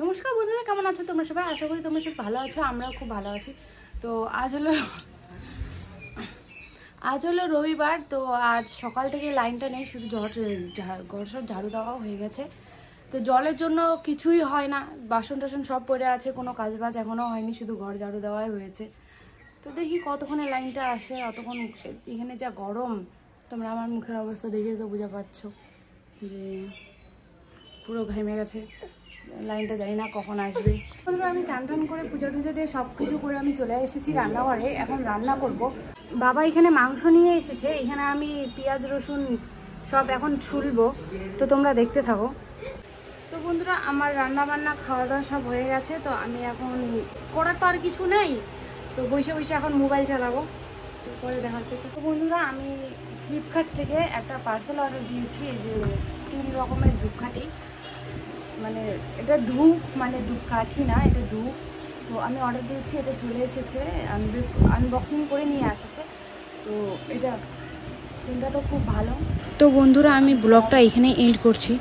নমস্কার বন্ধুরা, কেমন আছো তোমরা সবাই? আশা করি তোমরা সব ভালো আছো, আমরাও খুব ভালো আছি। তো আজ হলো রবিবার। তো আজ সকাল থেকে লাইনটা নেই, শুধু ঘর সব ঝাড়ু দেওয়া হয়ে গেছে। তো জলের জন্য কিছুই হয় না, বাসন টাসন সব পড়ে আছে, কোনো কাজ বাজ এখনও হয়নি, শুধু ঘর ঝাড়ু দেওয়াই হয়েছে। তো দেখি কতক্ষণে লাইনটা আসে। অতক্ষণ এখানে যা গরম, তোমরা আমার মুখের অবস্থা দেখে তো বুঝে পাচ্ছো যে পুরো ঘেমে গেছে। লাইনটা জানি না কখন আসবে। আমি চান টান করে পূজা টুজা দিয়ে সব কিছু করে আমি চলে এসেছি রান্নাঘরে। এখন রান্না করব। বাবা এখানে মাংস নিয়ে এসেছে, এখানে আমি পেঁয়াজ রসুন সব এখন ছুলবো। তো তোমরা দেখতে থাকো। তো বন্ধুরা, আমার রান্না বান্না খাওয়া দাওয়া সব হয়ে গেছে। তো আমি এখন করার তো আর কিছু নেই, তো বসে বসে এখন মোবাইল চালাবো। তো পরে দেখা হচ্ছে। তো বন্ধুরা, আমি ফ্লিপকার্ট থেকে একটা পার্সেল অর্ডার দিয়েছি, এই যে 3 রকমের ধূপকাঠি। মানে এটা ধূপ, মানে ধূপকাঠি না, এটা ধূপ। তো আমি অর্ডার দিয়েছি, এটা চলে এসেছে, আনবক্সিং করে নিয়ে এসেছে। তো এটা সিমটা তো খুব ভালো। তো বন্ধুরা, আমি ব্লগটা এখানে এন্ড করছি।